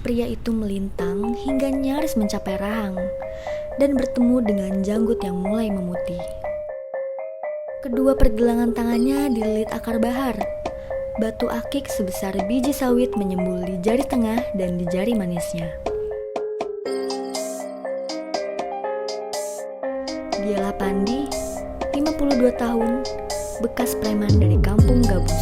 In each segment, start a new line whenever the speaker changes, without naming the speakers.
pria itu melintang hingga nyaris mencapai rahang dan bertemu dengan janggut yang mulai memutih. Kedua pergelangan tangannya dililit akar bahar. Batu akik sebesar biji sawit menyembul di jari tengah dan di jari manisnya. Dialah Pandi, 52 tahun, bekas preman dari kampung Gabus.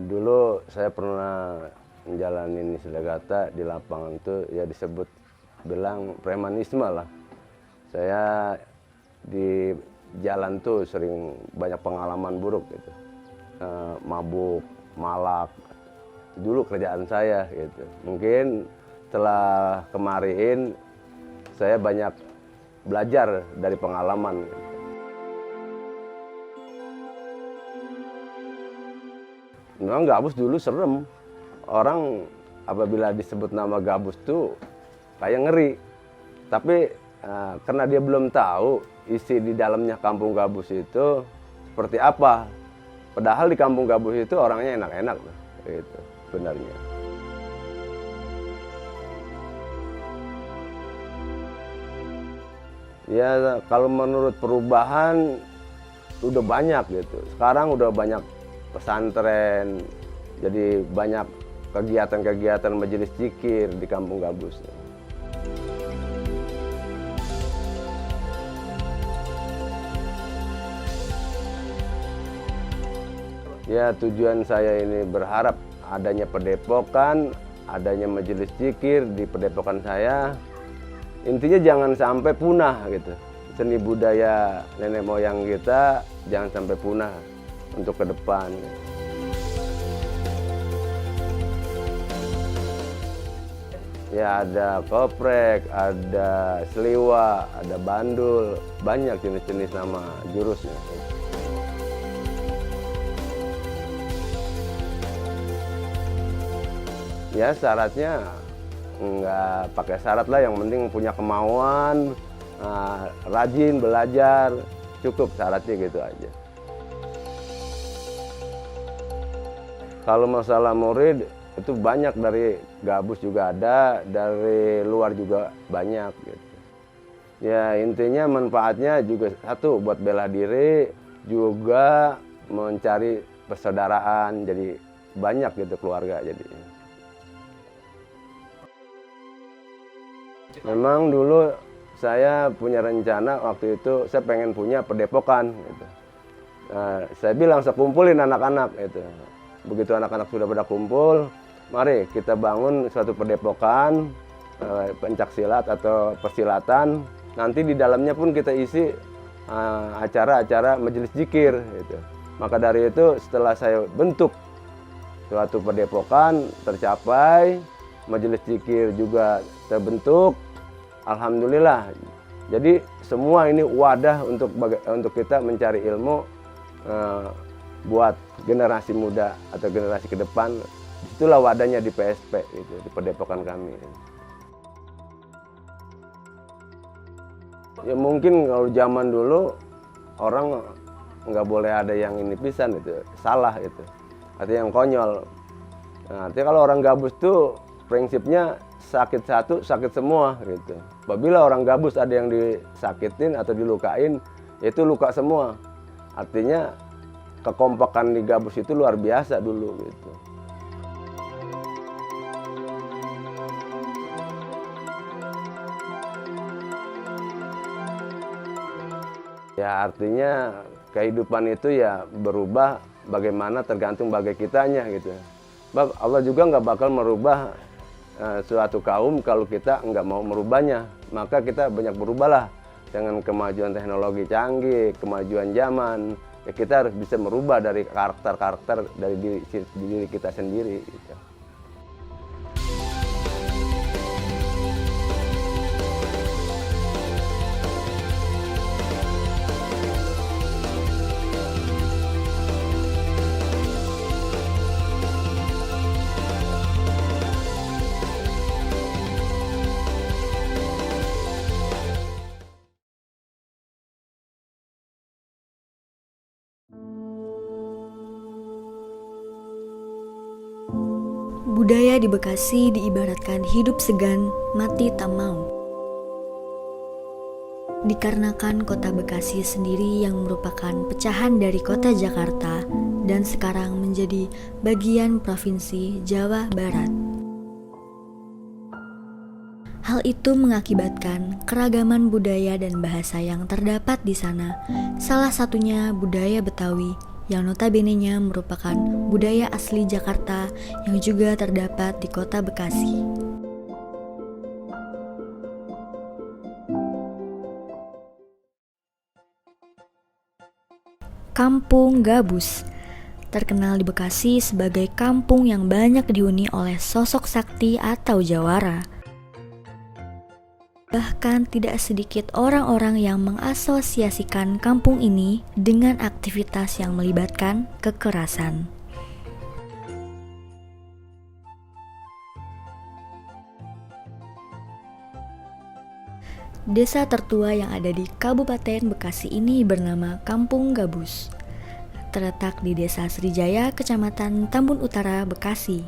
Dulu saya pernah menjalani Nisdagata di lapangan itu ya disebut bilang premanisme lah. Saya di jalan tuh sering banyak pengalaman buruk gitu. Mabuk, malak. Dulu kerjaan saya gitu. Mungkin setelah kemarin saya banyak belajar dari pengalaman. Memang Gabus dulu serem. Orang apabila disebut nama Gabus tuh kayak ngeri. Tapi karena dia belum tahu isi di dalamnya kampung Gabus itu seperti apa. Padahal di kampung Gabus itu orangnya enak-enak gitu sebenarnya. Ya kalau menurut perubahan udah banyak gitu. Sekarang udah banyak pesantren, jadi banyak kegiatan-kegiatan majelis zikir di kampung Gabus. Ya tujuan saya ini berharap adanya padepokan, adanya majelis zikir di padepokan saya. Intinya jangan sampai punah gitu. Seni budaya nenek moyang kita jangan sampai punah untuk ke depan. Ya ada koprek, ada seliwa, ada bandul, banyak jenis-jenis nama jurusnya. Ya syaratnya nggak pakai syarat lah, yang penting punya kemauan, rajin belajar, cukup syaratnya gitu aja. Kalau masalah murid itu banyak, dari Gabus juga ada, dari luar juga banyak gitu. Ya intinya manfaatnya juga satu buat bela diri, juga mencari persaudaraan, jadi banyak gitu keluarga jadinya. Memang dulu saya punya rencana waktu itu, saya pengen punya padepokan gitu. Saya bilang sekumpulin anak-anak itu. Begitu anak-anak sudah pada kumpul, mari kita bangun suatu padepokan pencak silat atau persilatan. Nanti di dalamnya pun kita isi acara-acara majelis zikir gitu. Maka dari itu setelah saya bentuk suatu padepokan tercapai, majelis zikir juga terbentuk, alhamdulillah. Jadi semua ini wadah untuk kita mencari ilmu buat generasi muda atau generasi ke depan. Itulah wadahnya di PSP itu, di padepokan kami. Ya mungkin kalau zaman dulu orang nggak boleh ada yang ini pisan itu, salah itu. Artinya yang konyol. Nah, artinya kalau orang Gabus tuh prinsipnya sakit satu, sakit semua gitu. Apabila orang Gabus ada yang disakitin atau dilukain, itu luka semua. Artinya kekompakan di Gabus itu luar biasa dulu gitu. Ya artinya kehidupan itu ya berubah bagaimana tergantung bagi kitanya gitu. Sebab Allah juga nggak bakal merubah suatu kaum kalau kita nggak mau merubahnya. Maka kita banyak berubahlah dengan kemajuan teknologi canggih, kemajuan zaman. Ya kita harus bisa merubah dari karakter-karakter dari diri kita sendiri gitu.
Budaya di Bekasi diibaratkan hidup segan, mati tak mau. Dikarenakan kota Bekasi sendiri yang merupakan pecahan dari kota Jakarta dan sekarang menjadi bagian provinsi Jawa Barat. Hal itu mengakibatkan keragaman budaya dan bahasa yang terdapat di sana, salah satunya budaya Betawi yang notabene-nya merupakan budaya asli Jakarta yang juga terdapat di kota Bekasi. Kampung Gabus terkenal di Bekasi sebagai kampung yang banyak dihuni oleh sosok sakti atau jawara. Bahkan tidak sedikit orang-orang yang mengasosiasikan kampung ini dengan aktivitas yang melibatkan kekerasan. Desa tertua yang ada di Kabupaten Bekasi ini bernama Kampung Gabus. Terletak di Desa Srijaya, Kecamatan Tambun Utara, Bekasi.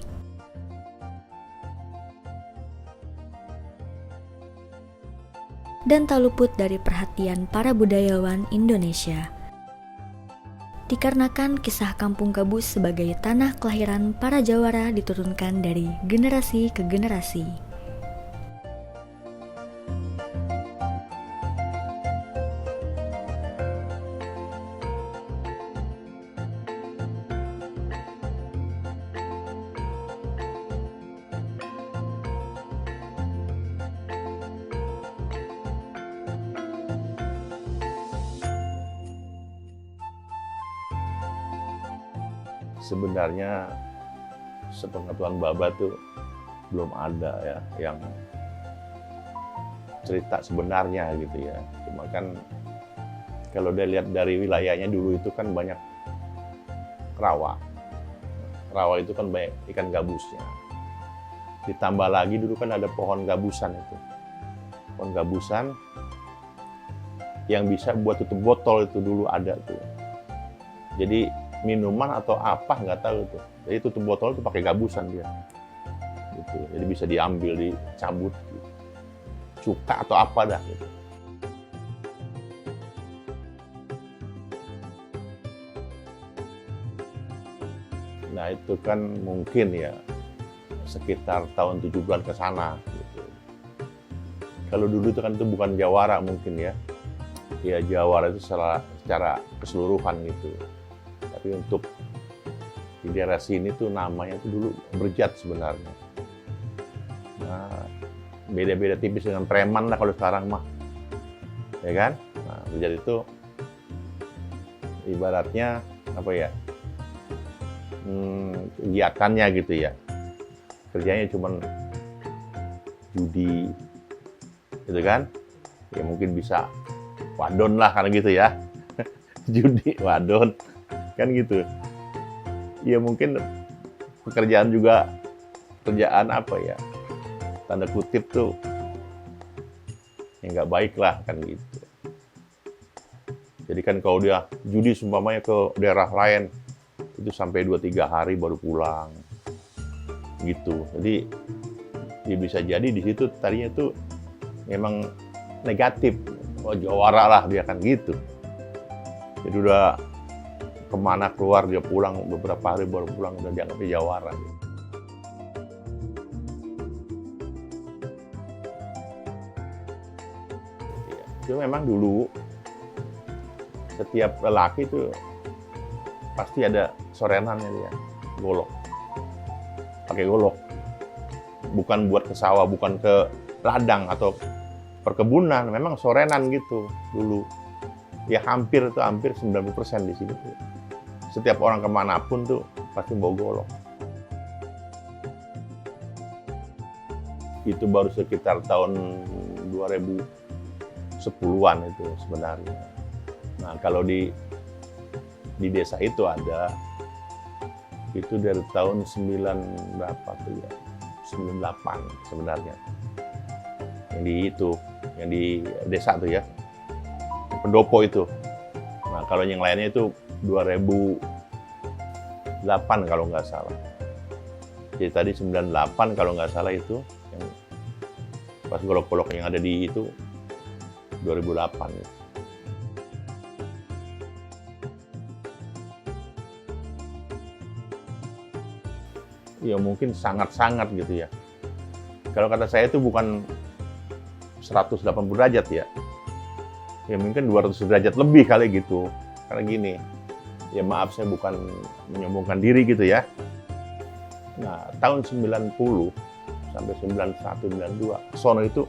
Dan tak luput dari perhatian para budayawan Indonesia. Dikarenakan kisah Kampung Gabus sebagai tanah kelahiran para jawara diturunkan dari generasi ke generasi.
Sebenarnya sepengetahuan Baba tuh belum ada ya yang cerita sebenarnya gitu ya. Cuma kan kalau dia lihat dari wilayahnya dulu itu kan banyak rawa. Rawa itu kan banyak ikan gabusnya. Ditambah lagi dulu kan ada pohon gabusan itu. Pohon gabusan yang bisa buat tutup botol itu dulu ada tuh. Jadi minuman atau apa nggak tahu tuh. Jadi tutup botol itu pakai gabusan dia. Gitu. Jadi bisa diambil, dicabut, gitu. Cuka atau apa dah gitu. Nah itu kan mungkin ya sekitar tahun 70-an ke sana gitu. Kalau dulu itu kan itu bukan jawara mungkin ya. Ya jawara itu secara keseluruhan gitu. Tapi untuk di daerah sini tuh namanya tuh dulu Berjat sebenarnya. Nah, beda-beda tipis dengan preman lah kalau sekarang mah. Ya kan? Nah, Berjat itu ibaratnya apa ya? Kegiatannya gitu ya. Kerjanya cuman judi. Gitu kan? Ya mungkin bisa wadon lah kan gitu ya. Judi, wadon. Kan gitu. Ya mungkin pekerjaan juga kerjaan apa ya, tanda kutip tuh yang nggak baik lah kan gitu. Jadi kan kalau dia judi seumpamanya ke daerah lain itu sampai 2-3 hari baru pulang gitu. Jadi dia bisa jadi di situ tadinya tuh memang negatif, oh jawara lah dia kan gitu. Jadi udah kemana keluar, dia pulang beberapa hari baru pulang, udah dianggap jawara. Itu memang dulu setiap lelaki itu pasti ada sorenannya dia, golok. Pakai golok. Bukan buat ke sawah, bukan ke ladang atau perkebunan, memang sorenan gitu dulu. Ya hampir 90% di sini tuh. Setiap orang kemanapun tuh pasti bawa golok. Itu baru sekitar tahun 2010-an itu sebenarnya. Nah, kalau di desa itu ada, itu dari tahun 9 berapa tuh ya, 98 sebenarnya. Yang di desa tuh ya, pendopo itu. Nah, kalau yang lainnya itu 2008 kalau nggak salah. Jadi tadi 98 kalau nggak salah itu, yang pas golok-golok yang ada di itu 2008 ya. Ya mungkin sangat-sangat gitu ya. Kalau kata saya itu bukan 180 derajat ya. Ya mungkin 200 derajat lebih kali gitu. Karena gini, ya maaf saya bukan menyombongkan diri gitu ya. Nah, tahun 90 sampai 91, 92, sono itu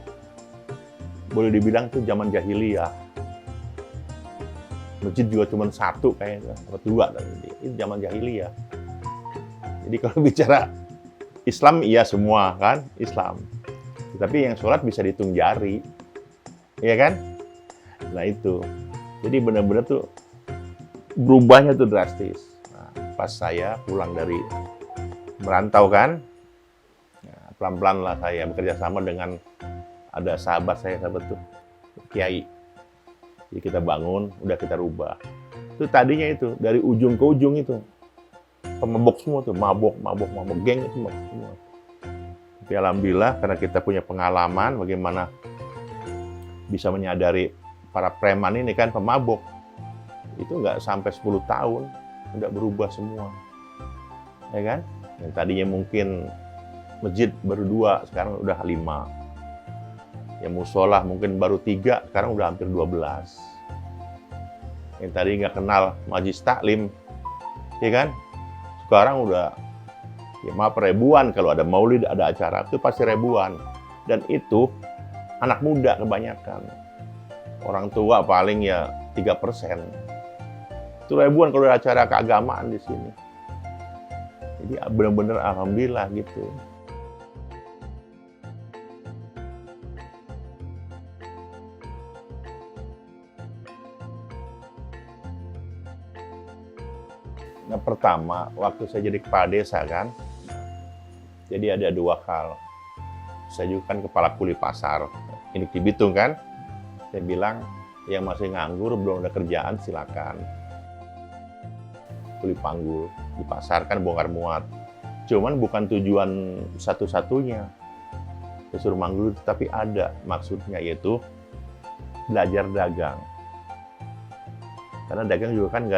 boleh dibilang itu zaman jahiliyah. Masjid juga cuma satu kayaknya, atau dua. Itu zaman jahiliyah. Jadi kalau bicara Islam, iya semua kan, Islam. Tapi yang sholat bisa dihitung jari. Iya kan? Nah itu. Jadi benar-benar tuh berubahnya tuh drastis. Nah, pas saya pulang dari merantau kan, nah, pelan-pelan lah saya bekerja sama dengan ada sahabat tuh, Kiai. Jadi kita bangun, udah kita rubah. Itu tadinya itu, dari ujung ke ujung itu. Pemabok semua tuh, mabok, geng itu semua. Tapi alhamdulillah karena kita punya pengalaman bagaimana bisa menyadari para preman ini kan pemabok. Itu nggak sampai 10 tahun, udah berubah semua. Ya kan? Yang tadinya mungkin masjid baru 2, sekarang udah 5. Yang musola mungkin baru 3, sekarang udah hampir 12. Yang tadi nggak kenal majlis taklim, ya kan? Sekarang udah, ya maaf, ribuan. Kalau ada maulid, ada acara, itu pasti ribuan. Dan itu anak muda kebanyakan. Orang tua paling ya 3%. Itu ribuan kalau ada acara keagamaan di sini. Jadi benar-benar alhamdulillah gitu. Nah, pertama, waktu saya jadi kepala desa kan, jadi ada 2 hal. Saya juga kan kepala kuli pasar, ini di Bitung kan. Saya bilang, yang masih nganggur, belum ada kerjaan, silakan. Kuli panggul, di pasar kan bongkar muat. Cuman bukan tujuan satu-satunya. Saya suruh manggul, tapi ada maksudnya, yaitu belajar dagang. Karena dagang juga kan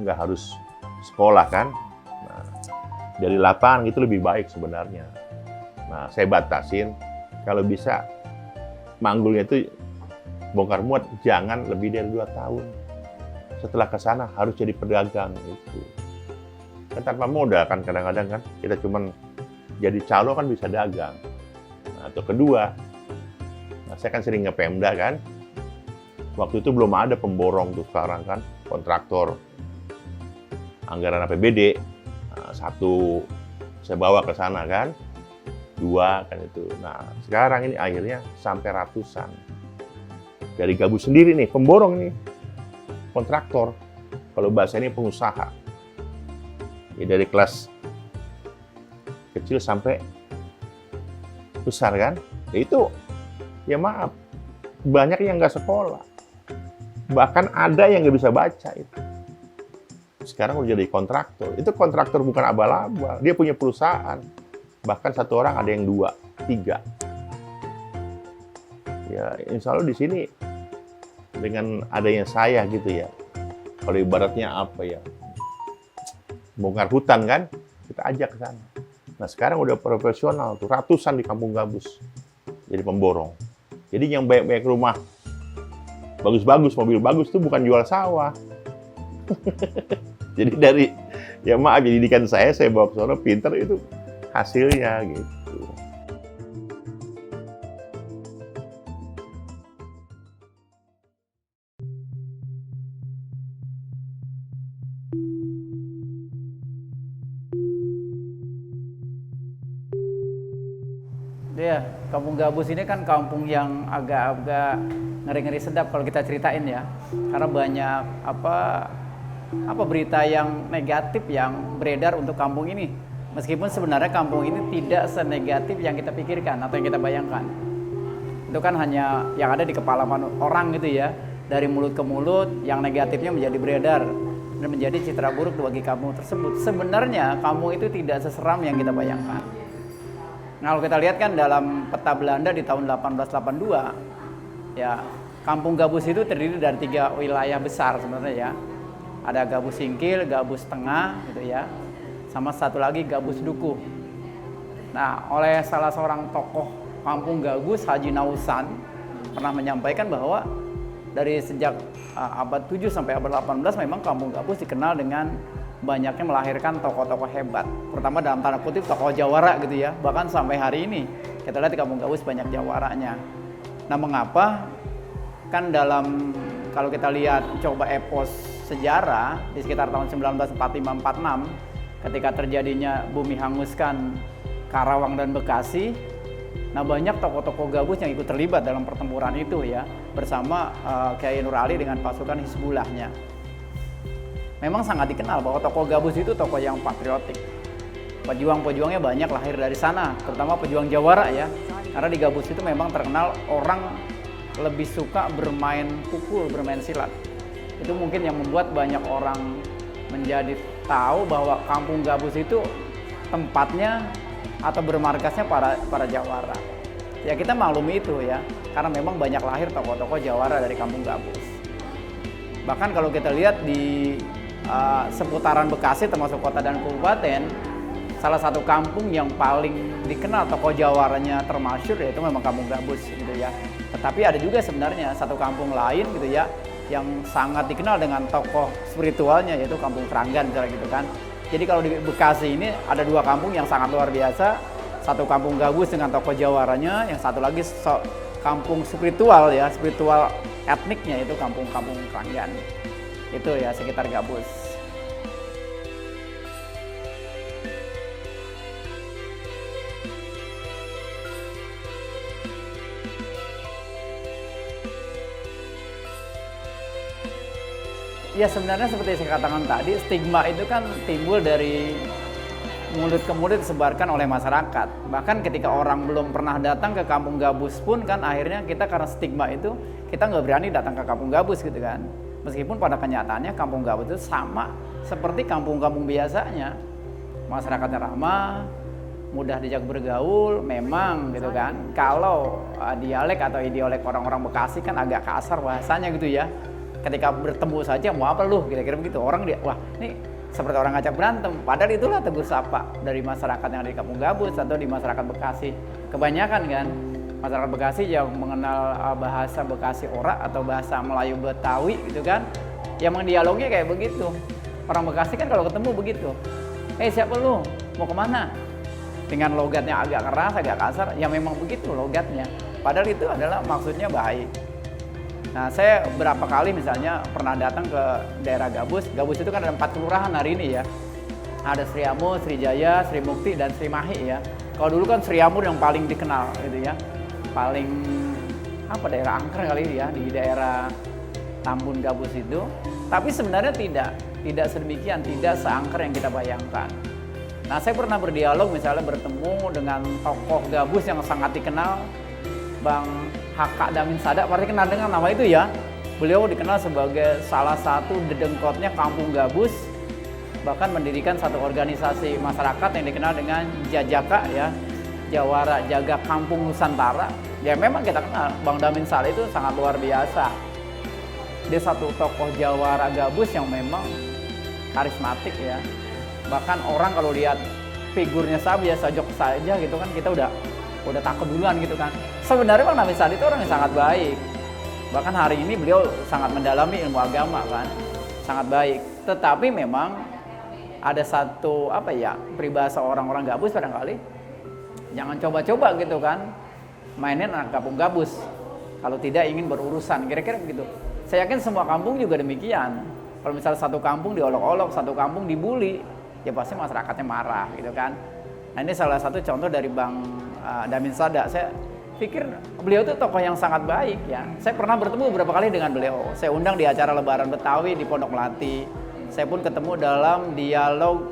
nggak harus sekolah kan. Nah, dari lapangan itu lebih baik sebenarnya. Nah, saya batasin kalau bisa manggulnya itu bongkar muat jangan lebih dari 2 tahun. Setelah ke sana harus jadi pedagang itu. Kan tanpa modal kan kadang-kadang kan kita cuman jadi calo kan bisa dagang. Nah, atau kedua, nah saya kan sering nge-Pemda kan. Waktu itu belum ada pemborong tuh, sekarang kan kontraktor. Anggaran APBD, nah, 1 saya bawa ke sana kan, 2 kan itu. Nah sekarang ini akhirnya sampai ratusan. Dari gabus sendiri nih, pemborong nih, kontraktor. Kalau bahasa ini pengusaha. Ya, dari kelas kecil sampai besar kan. Ya, itu, ya maaf, banyak yang nggak sekolah. Bahkan ada yang nggak bisa baca itu. Sekarang udah jadi kontraktor. Itu kontraktor bukan abal-abal. Dia punya perusahaan. Bahkan 1 orang ada yang 2, 3. Ya, insya Allah di sini dengan adanya saya gitu ya. Kalau ibaratnya apa ya? bongkar hutan kan, kita ajak ke sana. Nah sekarang udah profesional tuh, ratusan di Kampung Gabus jadi pemborong. Jadi yang banyak-banyak rumah bagus-bagus, mobil bagus tuh bukan jual sawah. Jadi dari, ya maaf, didikan saya bawa ke sana, pinter itu hasilnya gitu.
Iya, Kampung Gabus ini kan kampung yang agak-agak ngeri-ngeri sedap kalau kita ceritain ya. Karena banyak apa berita yang negatif yang beredar untuk kampung ini. Meskipun sebenarnya kampung ini tidak senegatif yang kita pikirkan atau yang kita bayangkan. Itu kan hanya yang ada di kepala orang gitu ya. Dari mulut ke mulut, yang negatifnya menjadi beredar dan menjadi citra buruk bagi kampung tersebut. Sebenarnya kampung itu tidak seseram yang kita bayangkan. Nah, kalau kita lihat kan dalam peta Belanda di tahun 1882, ya Kampung Gabus itu terdiri dari 3 wilayah besar sebenarnya ya. Ada Gabus Singkil, Gabus Tengah gitu ya, sama satu lagi Gabus Dukuh. Nah, oleh salah seorang tokoh Kampung Gabus, Haji Nausan, pernah menyampaikan bahwa dari sejak abad 7 sampai abad 18 memang Kampung Gabus dikenal dengan banyaknya melahirkan tokoh-tokoh hebat, terutama dalam tanda kutip tokoh jawara gitu ya. Bahkan sampai hari ini kita lihat di Kampung Gabus banyak jawaranya. Nah, mengapa? Kan kalau kita lihat coba epos sejarah di sekitar tahun 1945-46 ketika terjadinya bumi hanguskan Karawang dan Bekasi, nah banyak tokoh-tokoh Gabus yang ikut terlibat dalam pertempuran itu ya, bersama Kiai Nur Ali dengan pasukan Hizbullahnya. Memang sangat dikenal bahwa tokoh Gabus itu tokoh yang patriotik. Pejuang-pejuangnya banyak lahir dari sana, terutama pejuang jawara ya. Karena di Gabus itu memang terkenal orang lebih suka bermain pukul, bermain silat. Itu mungkin yang membuat banyak orang menjadi tahu bahwa Kampung Gabus itu tempatnya atau bermarkasnya para jawara. Ya kita maklumi itu ya, karena memang banyak lahir tokoh-tokoh jawara dari Kampung Gabus. Bahkan kalau kita lihat di seputaran Bekasi termasuk kota dan kabupaten, salah satu kampung yang paling dikenal tokoh jawaranya termasyhur yaitu memang Kampung Gabus gitu ya. Tetapi ada juga sebenarnya satu kampung lain gitu ya yang sangat dikenal dengan tokoh spiritualnya yaitu Kampung Keranggan misalnya gitu kan. Jadi kalau di Bekasi ini ada 2 kampung yang sangat luar biasa. Satu Kampung Gabus dengan tokoh jawaranya, yang satu lagi kampung spiritual ya, spiritual etniknya itu Kampung Keranggan. Itu ya sekitar Gabus. Ya sebenarnya seperti saya katakan tadi, stigma itu kan timbul dari mulut ke mulut disebarkan oleh masyarakat. Bahkan ketika orang belum pernah datang ke Kampung Gabus pun kan akhirnya kita karena stigma itu kita nggak berani datang ke Kampung Gabus gitu kan. Meskipun pada kenyataannya Kampung Gabus itu sama seperti kampung-kampung biasanya. Masyarakatnya ramah, mudah diajak bergaul, memang gitu kan. Kalau dialek atau idiolek orang-orang Bekasi kan agak kasar bahasanya gitu ya. Ketika bertemu saja mau apa lu, kira-kira begitu. Orang wah ini seperti orang ngajak berantem. Padahal itulah tegur sapa dari masyarakat yang ada di Kampung Gabus atau di masyarakat Bekasi. Kebanyakan kan masyarakat Bekasi yang mengenal bahasa Bekasi Orak atau bahasa Melayu Betawi gitu kan. Yang mendialognya kayak begitu. Orang Bekasi kan kalau ketemu begitu. Siapa lu? Mau kemana? Dengan logatnya agak keras, agak kasar. Ya memang begitu logatnya. Padahal itu adalah maksudnya baik. Nah, saya berapa kali misalnya pernah datang ke daerah Gabus. Gabus itu kan ada 4 kelurahan hari ini ya. Ada Sri Amur, Sri Jaya, Sri Mukti, dan Sri Mahi ya. Kalau dulu kan Sri Amur yang paling dikenal gitu ya. Paling daerah angker kali ya di daerah Tambun Gabus itu. Tapi sebenarnya tidak sedemikian, tidak seangker yang kita bayangkan. Nah, saya pernah berdialog misalnya bertemu dengan tokoh Gabus yang sangat dikenal, Bang Haka Damin Sada, pasti kenal dengan nama itu ya. Beliau dikenal sebagai salah satu dedengkotnya Kampung Gabus, bahkan mendirikan satu organisasi masyarakat yang dikenal dengan Jajaka ya, Jawara Jaga Kampung Nusantara. Ya memang kita kenal, Bang Damin Sada itu sangat luar biasa. Dia satu tokoh Jawara Gabus yang memang karismatik ya. Bahkan orang kalau lihat figurnya biasa jok saja gitu kan, kita udah takut duluan gitu kan. Sebenarnya Bang Nami Sandi itu orang yang sangat baik. Bahkan hari ini beliau sangat mendalami ilmu agama kan, sangat baik. Tetapi memang ada satu peribahasa orang-orang gabus barangkali, jangan coba-coba gitu kan mainin anak kampung gabus kalau tidak ingin berurusan, kira-kira begitu. Saya yakin semua kampung juga demikian. Kalau misalnya satu kampung diolok-olok, satu kampung dibully, ya pasti masyarakatnya marah gitu kan. Nah ini salah satu contoh dari Bang Damin Sada. Saya pikir beliau itu tokoh yang sangat baik ya. Saya pernah bertemu beberapa kali dengan beliau. Saya undang di acara Lebaran Betawi di Pondok Melati. Saya pun ketemu dalam dialog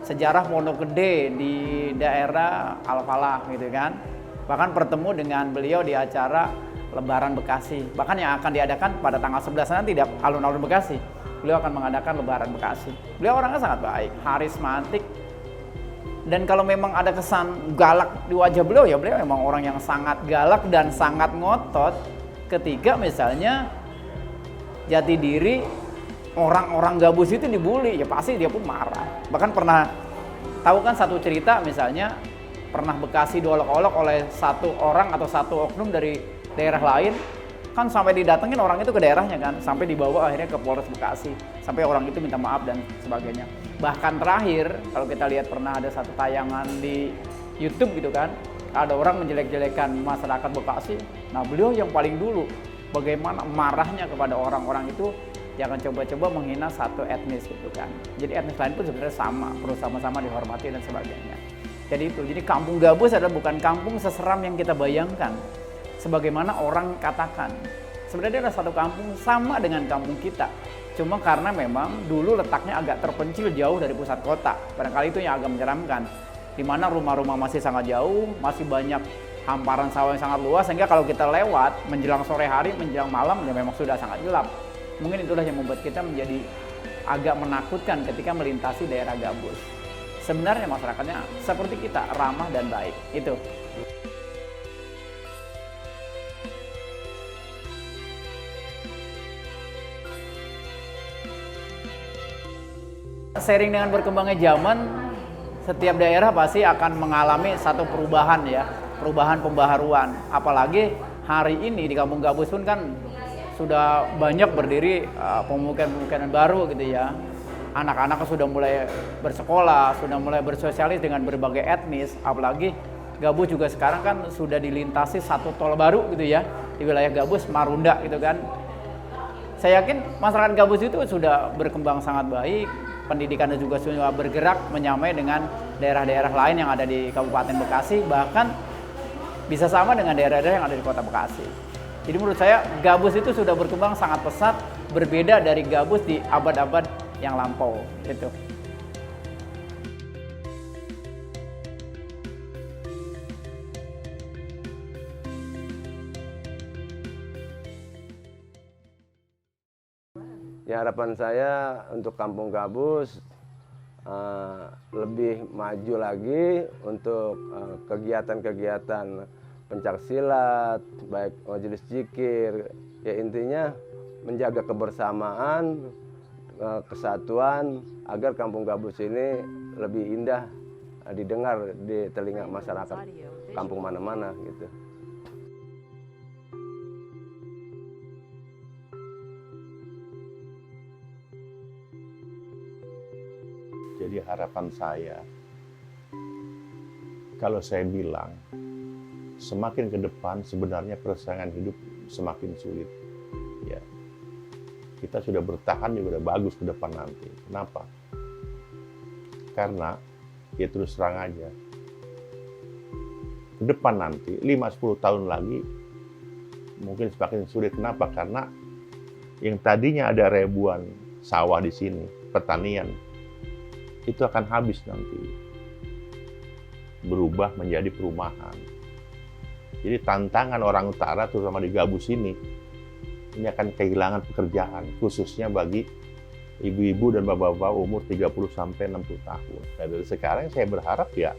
sejarah Pondok Gede di daerah Al-Falah gitu kan. Bahkan bertemu dengan beliau di acara Lebaran Bekasi. Bahkan yang akan diadakan pada tanggal 11 nanti di alun-alun Bekasi. Beliau akan mengadakan Lebaran Bekasi. Beliau orangnya sangat baik, karismatik. Dan kalau memang ada kesan galak di wajah beliau, ya beliau memang orang yang sangat galak dan sangat ngotot ketika misalnya jati diri orang-orang gabus itu dibully, ya pasti dia pun marah. Bahkan pernah tahu kan satu cerita misalnya, pernah Bekasi diolok-olok oleh satu orang atau satu oknum dari daerah lain, kan sampai didatengin orang itu ke daerahnya kan, sampai dibawa akhirnya ke Polres Bekasi, sampai orang itu minta maaf dan sebagainya. Bahkan terakhir, kalau kita lihat pernah ada satu tayangan di YouTube gitu kan, ada orang menjelek-jelekan masyarakat Bekasi, nah beliau yang paling dulu bagaimana marahnya kepada orang-orang itu, jangan coba-coba menghina satu etnis gitu kan. Jadi etnis lain pun sebenarnya sama, perlu sama-sama dihormati dan sebagainya. Jadi itu, jadi kampung gabus adalah bukan kampung seseram yang kita bayangkan. Sebagaimana orang katakan, sebenarnya adalah satu kampung sama dengan kampung kita. Cuma karena memang dulu letaknya agak terpencil jauh dari pusat kota. Barangkali itu yang agak menyeramkan. Di mana rumah-rumah masih sangat jauh, masih banyak hamparan sawah yang sangat luas, sehingga kalau kita lewat menjelang sore hari, menjelang malam, ya memang sudah sangat gelap. Mungkin itulah yang membuat kita menjadi agak menakutkan ketika melintasi daerah gabus. Sebenarnya masyarakatnya seperti kita, ramah dan baik. Itu. Seiring dengan berkembangnya zaman, setiap daerah pasti akan mengalami satu perubahan ya, perubahan pembaharuan. Apalagi hari ini di Kampung Gabus pun kan sudah banyak berdiri pemukiman-pemukiman baru gitu ya. Anak-anak sudah mulai bersekolah, sudah mulai bersosialis dengan berbagai etnis. Apalagi Gabus juga sekarang kan sudah dilintasi satu tol baru gitu ya, di wilayah Gabus, Marunda gitu kan. Saya yakin masyarakat Gabus itu sudah berkembang sangat baik, pendidikannya juga sudah bergerak menyamai dengan daerah-daerah lain yang ada di Kabupaten Bekasi, bahkan bisa sama dengan daerah-daerah yang ada di Kota Bekasi. Jadi menurut saya Gabus itu sudah berkembang sangat pesat, berbeda dari Gabus di abad-abad yang lampau. Itu.
Ya harapan saya untuk Kampung Gabus lebih maju lagi untuk kegiatan-kegiatan pencaksilat, baik majelis zikir, ya intinya menjaga kebersamaan, kesatuan agar Kampung Gabus ini lebih indah didengar di telinga masyarakat kampung mana-mana gitu.
Jadi harapan saya, kalau saya bilang, semakin ke depan sebenarnya persaingan hidup semakin sulit. Ya, kita sudah bertahan juga udah bagus ke depan nanti. Kenapa? Karena ya terus terang aja, ke depan nanti 5-10 tahun lagi mungkin semakin sulit. Kenapa? Karena yang tadinya ada ribuan sawah di sini, pertanian, itu akan habis nanti, berubah menjadi perumahan. Jadi tantangan orang utara, terutama di Gabus ini akan kehilangan pekerjaan, khususnya bagi ibu-ibu dan bapak-bapak umur 30-60 tahun. Nah, dari sekarang saya berharap ya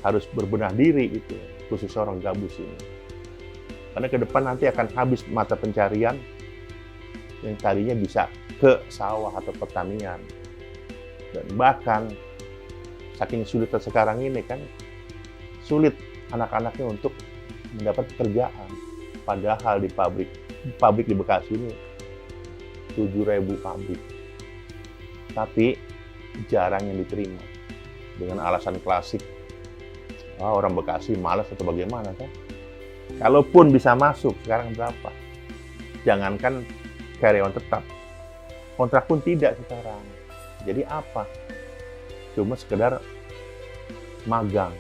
harus berbenah diri itu, khususnya orang Gabus ini. Karena ke depan nanti akan habis mata pencarian yang tadinya bisa ke sawah atau pertanian. Dan bahkan saking sulitnya sekarang ini kan, sulit anak-anaknya untuk mendapat pekerjaan. Padahal di pabrik di Bekasi ini 7.000 pabrik. Tapi jarang yang diterima dengan alasan klasik, orang Bekasi malas atau bagaimana kan. Kalaupun bisa masuk, sekarang berapa? Jangankan karyawan tetap, kontrak pun tidak sekarang. Jadi apa? Cuma sekedar magang.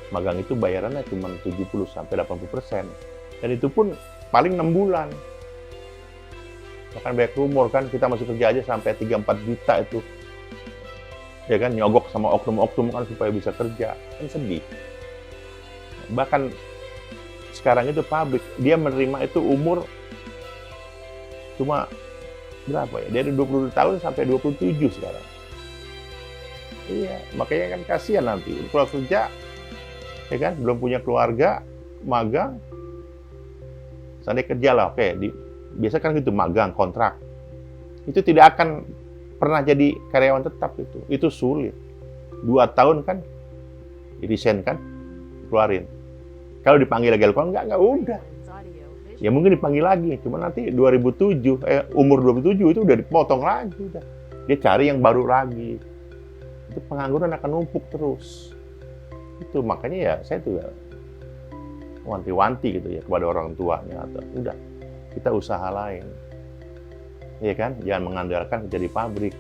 Magang itu bayarannya cuma 70-80%. Dan itu pun paling 6 bulan. Bahkan banyak rumor kan, kita masuk kerja aja sampai 3-4 juta itu. Ya kan, nyogok sama oknum-oknum kan supaya bisa kerja. Kan sedih. Bahkan sekarang itu pabrik, dia menerima itu umur cuma berapa ya? Dari 22 tahun sampai 27 sekarang. Iya, makanya kan kasihan nanti. Kalau kerja, ya kan, belum punya keluarga, magang, seandainya kerja lah, oke. Biasa kan gitu, magang, kontrak. Itu tidak akan pernah jadi karyawan tetap itu. Itu sulit. 2 tahun kan, resign kan, keluarin. Kalau dipanggil lagi, kalau enggak udah. Ya mungkin dipanggil lagi, cuma nanti umur 27 itu udah dipotong lagi. Udah. Dia cari yang baru lagi. Itu pengangguran akan numpuk terus. Itu makanya ya saya tuh ya wanti-wanti gitu ya kepada orang tuanya, atau udah kita usaha lain, ya kan, jangan mengandalkan kerja di pabrik.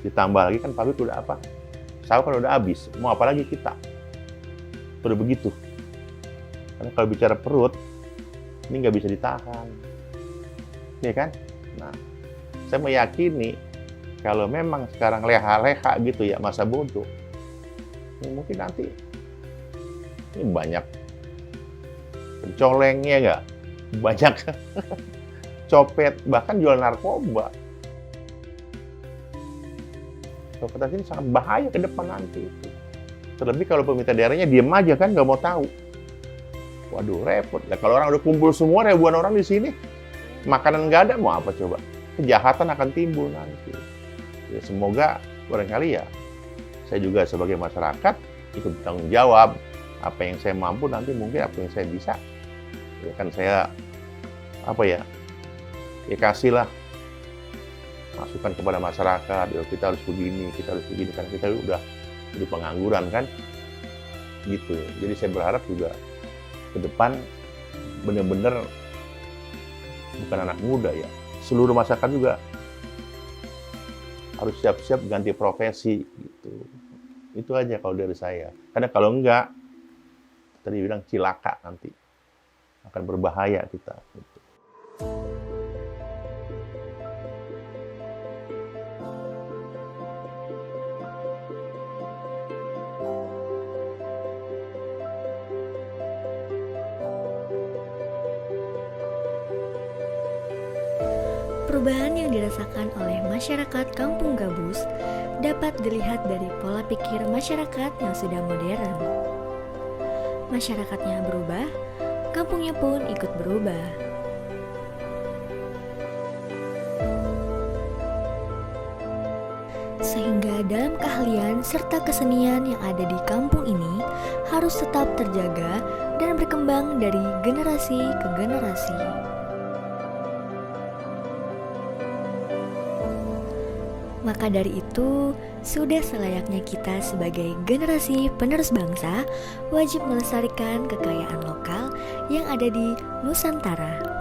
Ditambah lagi kan pabrik udah apa, sawah kan udah habis, mau apa lagi kita, udah begitu. Karena kalau bicara perut ini nggak bisa ditahan, ya kan. Nah, saya meyakini kalau memang sekarang leha-leha gitu ya, masa bodoh, ya mungkin nanti ini banyak pencolengnya, nggak banyak copet, bahkan jual narkoba. Copet ini sangat bahaya ke depan nanti itu. Terlebih kalau pemerintah daerahnya diem aja kan, nggak mau tahu. Waduh, repot. Nah, kalau orang udah kumpul semua, ribuan orang di sini, makanan nggak ada, mau apa coba? Kejahatan akan timbul nanti. Ya, semoga barangkali ya, saya juga sebagai masyarakat ikut bertanggung jawab. Apa yang saya mampu nanti mungkin apa yang saya bisa. Ya kan saya ya kasihlah masukan kepada masyarakat, ya kita harus begini, kan kita udah di pengangguran kan, gitu. Jadi saya berharap juga ke depan benar-benar bukan anak muda ya, seluruh masyarakat juga harus siap-siap ganti profesi gitu. Itu aja kalau dari saya. Karena kalau enggak, tadi bilang cilaka nanti, akan berbahaya kita. Gitu.
Perubahan yang dirasakan oleh masyarakat Kampung Gabus dapat dilihat dari pola pikir masyarakat yang sudah modern. Masyarakatnya berubah, kampungnya pun ikut berubah. Sehingga dalam keahlian serta kesenian yang ada di kampung ini harus tetap terjaga dan berkembang dari generasi ke generasi. Maka dari itu, sudah selayaknya kita sebagai generasi penerus bangsa wajib melestarikan kekayaan lokal yang ada di Nusantara.